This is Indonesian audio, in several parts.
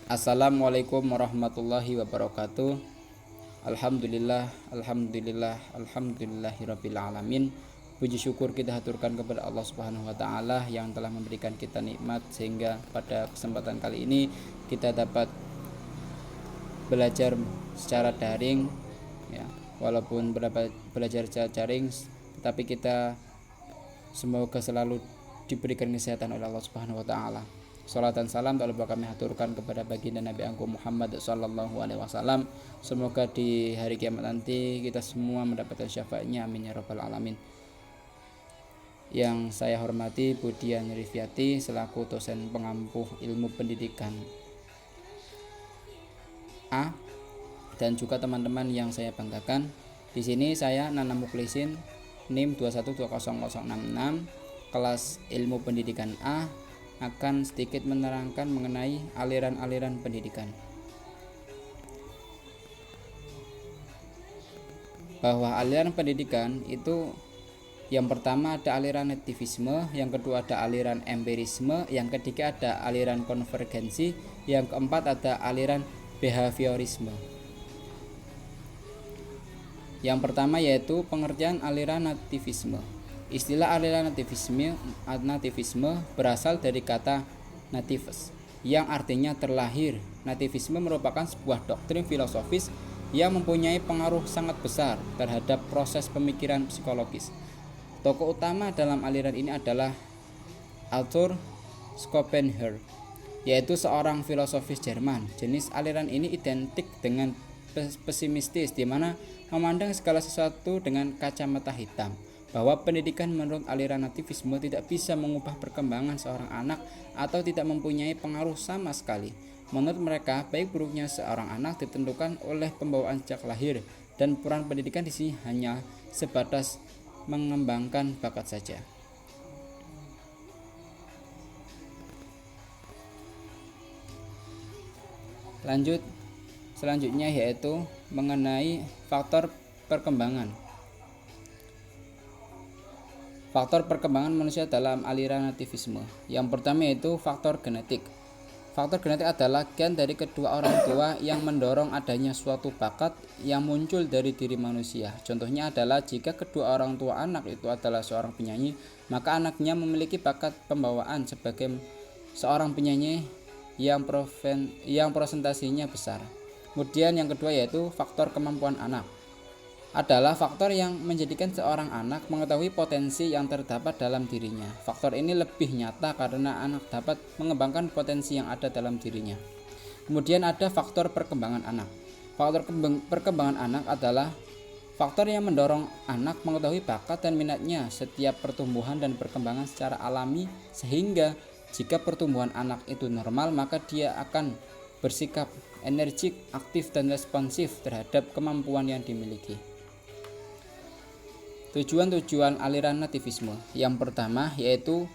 Assalamualaikum warahmatullahi wabarakatuh. Alhamdulillahirabbil alamin. Puji syukur kita haturkan kepada Allah Subhanahu wa taala yang telah memberikan kita nikmat sehingga pada kesempatan kali ini kita dapat belajar secara daring ya. Walaupun belajar secara daring, tetapi kita semoga selalu diberikan kesehatan oleh Allah Subhanahu wa taala. Salat dan salam telah kami haturkan kepada baginda Nabi Agung Muhammad sallallahu alaihi wasallam. Semoga di hari kiamat nanti kita semua mendapatkan syafaatnya, amin ya rabbal alamin. Yang saya hormati Budian Rifiati selaku dosen pengampuh ilmu pendidikan A, dan juga teman-teman yang saya banggakan. Di sini saya Nana Muklisin, NIM 2120066, kelas ilmu pendidikan A, akan sedikit menerangkan mengenai aliran-aliran pendidikan. Bahwa aliran pendidikan itu yang pertama ada aliran nativisme, yang kedua ada aliran empirisme, yang ketiga ada aliran konvergensi, yang keempat ada aliran behaviorisme. Yang pertama yaitu pengertian aliran nativisme. Istilah aliran nativisme berasal dari kata nativus yang artinya terlahir. Nativisme merupakan sebuah doktrin filosofis yang mempunyai pengaruh sangat besar terhadap proses pemikiran psikologis. Tokoh utama dalam aliran ini adalah Arthur Schopenhauer, yaitu seorang filosofis Jerman. Jenis aliran ini identik dengan pesimistis, di mana memandang segala sesuatu dengan kacamata hitam. Bahwa pendidikan menurut aliran nativisme tidak bisa mengubah perkembangan seorang anak atau tidak mempunyai pengaruh sama sekali. Menurut mereka, baik buruknya seorang anak ditentukan oleh pembawaan sejak lahir, dan peran pendidikan di sini hanya sebatas mengembangkan bakat saja. Selanjutnya yaitu mengenai faktor perkembangan. Faktor perkembangan manusia dalam aliran nativisme. Yang pertama yaitu faktor genetik. Faktor genetik adalah gen dari kedua orang tua yang mendorong adanya suatu bakat yang muncul dari diri manusia. Contohnya adalah jika kedua orang tua anak itu adalah seorang penyanyi, maka anaknya memiliki bakat pembawaan sebagai seorang penyanyi yang presentasinya besar. Kemudian yang kedua yaitu faktor kemampuan anak. Adalah faktor yang menjadikan seorang anak mengetahui potensi yang terdapat dalam dirinya. Faktor ini lebih nyata karena anak dapat mengembangkan potensi yang ada dalam dirinya. Kemudian ada faktor perkembangan anak. Faktor perkembangan anak adalah faktor yang mendorong anak mengetahui bakat dan minatnya setiap pertumbuhan dan perkembangan secara alami, sehingga jika pertumbuhan anak itu normal, maka dia akan bersikap energik, aktif, dan responsif terhadap kemampuan yang dimiliki. Tujuan aliran nativisme. Yang pertama yaitu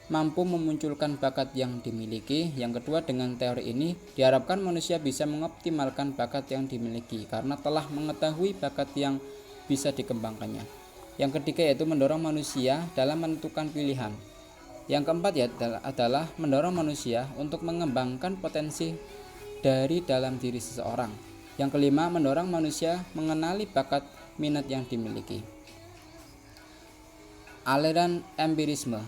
mampu memunculkan bakat yang dimiliki. Yang kedua, dengan teori ini diharapkan manusia bisa mengoptimalkan bakat yang dimiliki karena telah mengetahui bakat yang bisa dikembangkannya. Yang ketiga yaitu mendorong manusia dalam menentukan pilihan. Yang keempat adalah mendorong manusia untuk mengembangkan potensi dari dalam diri seseorang. Yang kelima, mendorong manusia mengenali bakat minat yang dimiliki. Aliran empirisme.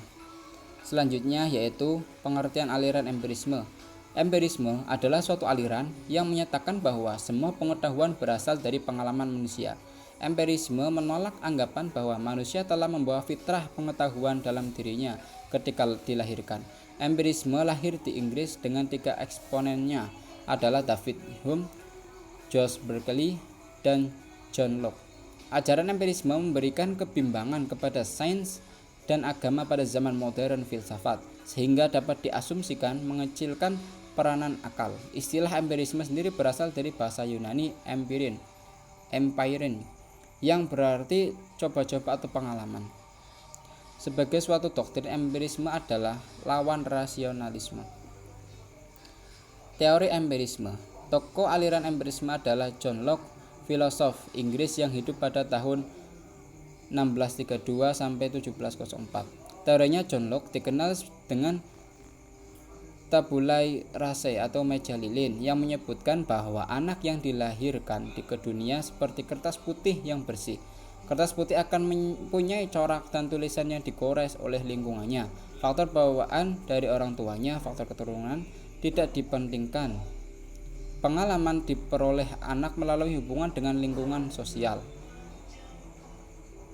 Selanjutnya yaitu pengertian aliran empirisme. Empirisme adalah suatu aliran yang menyatakan bahwa semua pengetahuan berasal dari pengalaman manusia. Empirisme menolak anggapan bahwa manusia telah membawa fitrah pengetahuan dalam dirinya ketika dilahirkan. Empirisme lahir di Inggris dengan 3 eksponennya adalah David Hume, George Berkeley, dan John Locke. Ajaran empirisme memberikan kebimbangan kepada sains dan agama pada zaman modern filsafat, sehingga dapat diasumsikan mengecilkan peranan akal. Istilah empirisme sendiri berasal dari bahasa Yunani empirin, yang berarti coba-coba atau pengalaman. Sebagai suatu doktrin, empirisme adalah lawan rasionalisme. Teori empirisme. Tokoh aliran empirisme adalah John Locke, filosof Inggris yang hidup pada tahun 1632 sampai 1704. Teorinya John Locke dikenal dengan tabulai rase atau meja lilin yang menyebutkan bahwa anak yang dilahirkan ke dunia seperti kertas putih yang bersih. Kertas putih akan mempunyai corak dan tulisan yang digores oleh lingkungannya. Faktor bawaan dari orang tuanya, faktor keturunan tidak dipentingkan. Pengalaman diperoleh anak melalui hubungan dengan lingkungan sosial,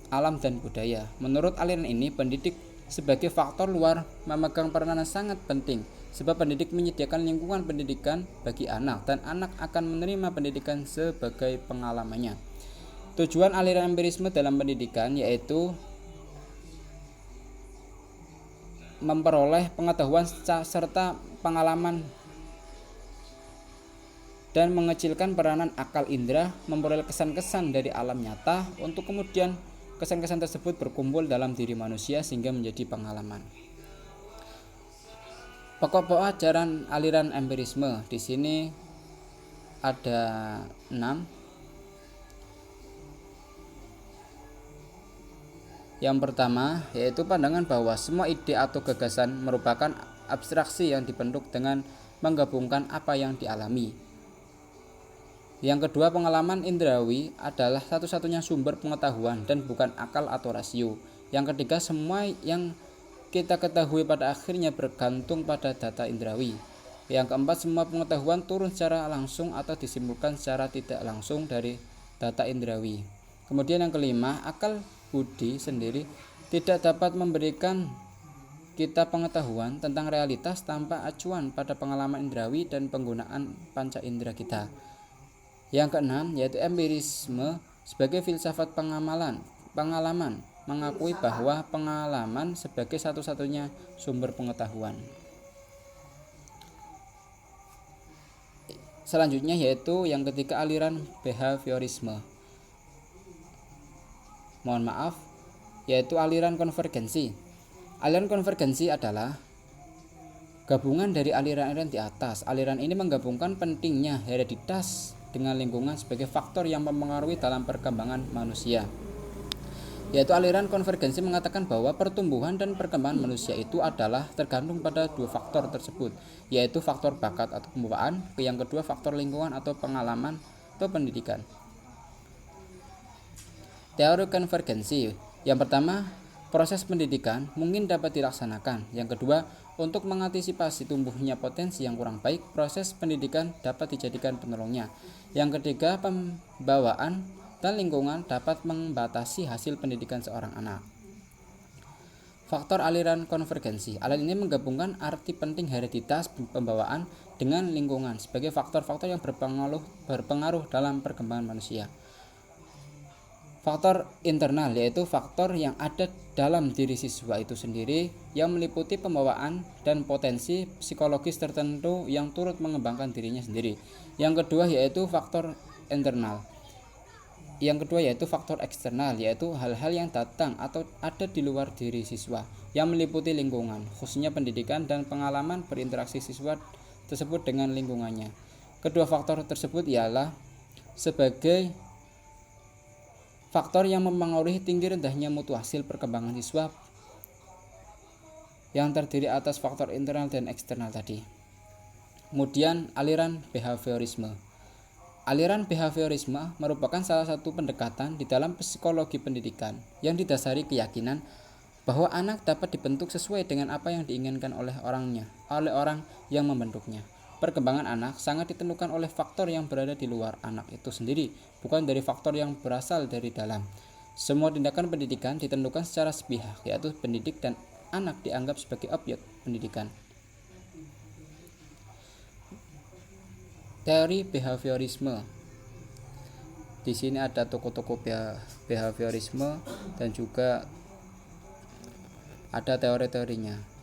alam dan budaya. Menurut aliran ini, pendidik sebagai faktor luar memegang peranan sangat penting, sebab pendidik menyediakan lingkungan pendidikan bagi anak dan anak akan menerima pendidikan sebagai pengalamannya. Tujuan aliran empirisme dalam pendidikan yaitu memperoleh pengetahuan serta pengalaman dan mengecilkan peranan akal indera, memperoleh kesan-kesan dari alam nyata untuk kemudian kesan-kesan tersebut berkumpul dalam diri manusia sehingga menjadi pengalaman. Pokok-pokok ajaran aliran empirisme di sini ada 6. Yang pertama yaitu pandangan bahwa semua ide atau gagasan merupakan abstraksi yang dibentuk dengan menggabungkan apa yang dialami. Yang kedua, pengalaman indrawi adalah satu-satunya sumber pengetahuan dan bukan akal atau rasio. Yang ketiga, semua yang kita ketahui pada akhirnya bergantung pada data indrawi. Yang keempat, semua pengetahuan turun secara langsung atau disimpulkan secara tidak langsung dari data indrawi. Kemudian yang kelima, akal budi sendiri tidak dapat memberikan kita pengetahuan tentang realitas tanpa acuan pada pengalaman indrawi dan penggunaan panca indera kita. Yang keenam yaitu empirisme sebagai filsafat pengalaman mengakui bahwa pengalaman sebagai satu-satunya sumber pengetahuan. Selanjutnya yaitu yang ketiga, aliran behaviorisme. Yaitu aliran konvergensi. Aliran konvergensi adalah gabungan dari aliran-aliran di atas. Aliran ini menggabungkan pentingnya hereditas dengan lingkungan sebagai faktor yang mempengaruhi dalam perkembangan manusia. Yaitu aliran konvergensi mengatakan bahwa pertumbuhan dan perkembangan manusia itu adalah tergantung pada dua faktor tersebut, yaitu faktor bakat atau pembawaan, yang kedua faktor lingkungan atau pengalaman atau pendidikan. Teori konvergensi. Yang pertama, proses pendidikan mungkin dapat dilaksanakan. Yang kedua, untuk mengantisipasi tumbuhnya potensi yang kurang baik, proses pendidikan dapat dijadikan penolongnya. Yang ketiga, pembawaan dan lingkungan dapat membatasi hasil pendidikan seorang anak. Faktor aliran konvergensi. Aliran ini menggabungkan arti penting hereditas pembawaan dengan lingkungan sebagai faktor-faktor yang berpengaruh dalam perkembangan manusia. Faktor internal yaitu faktor yang ada dalam diri siswa itu sendiri yang meliputi pembawaan dan potensi psikologis tertentu yang turut mengembangkan dirinya sendiri. Yang kedua yaitu faktor internal. Yang kedua yaitu faktor eksternal, yaitu hal-hal yang datang atau ada di luar diri siswa yang meliputi lingkungan, khususnya pendidikan dan pengalaman berinteraksi siswa tersebut dengan lingkungannya. Kedua faktor tersebut ialah sebagai faktor yang mempengaruhi tinggi rendahnya mutu hasil perkembangan siswa yang terdiri atas faktor internal dan eksternal tadi. Kemudian aliran behaviorisme. Aliran behaviorisme merupakan salah satu pendekatan di dalam psikologi pendidikan yang didasari keyakinan bahwa anak dapat dibentuk sesuai dengan apa yang diinginkan oleh orang yang membentuknya. Perkembangan anak sangat ditentukan oleh faktor yang berada di luar anak itu sendiri, bukan dari faktor yang berasal dari dalam. Semua tindakan pendidikan ditentukan secara sepihak, yaitu pendidik dan anak dianggap sebagai objek pendidikan. Teori behaviorisme. Di sini ada tokoh-tokoh behaviorisme dan juga ada teori-teorinya.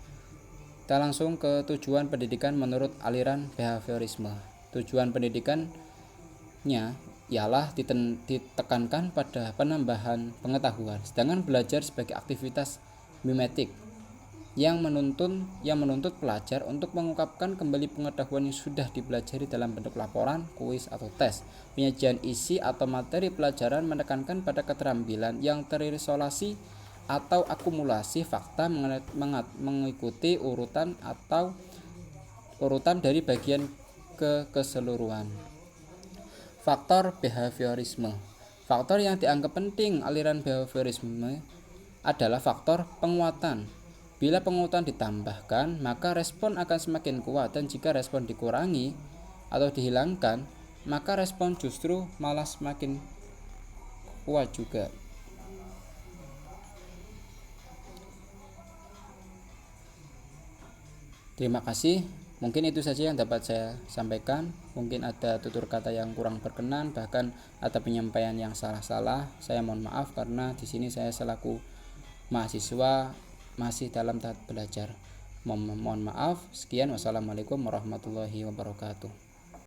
Kita langsung ke tujuan pendidikan menurut aliran behaviorisme. Tujuan pendidikannya ialah ditekankan pada penambahan pengetahuan, sedangkan belajar sebagai aktivitas mimetik yang menuntut pelajar untuk mengungkapkan kembali pengetahuan yang sudah dipelajari dalam bentuk laporan, kuis atau tes. Penyajian isi atau materi pelajaran menekankan pada keterampilan yang terisolasi atau akumulasi fakta mengikuti urutan atau urutan dari bagian ke keseluruhan. Faktor behaviorisme. Faktor yang dianggap penting aliran behaviorisme adalah faktor penguatan. Bila penguatan ditambahkan, maka respon akan semakin kuat, dan jika respon dikurangi atau dihilangkan, maka respon justru malah semakin kuat juga. Terima kasih. Mungkin itu saja yang dapat saya sampaikan. Mungkin ada tutur kata yang kurang berkenan, bahkan ada penyampaian yang salah-salah. Saya mohon maaf karena di sini saya selaku mahasiswa masih dalam tahap belajar. Mohon maaf. Sekian, wassalamualaikum warahmatullahi wabarakatuh.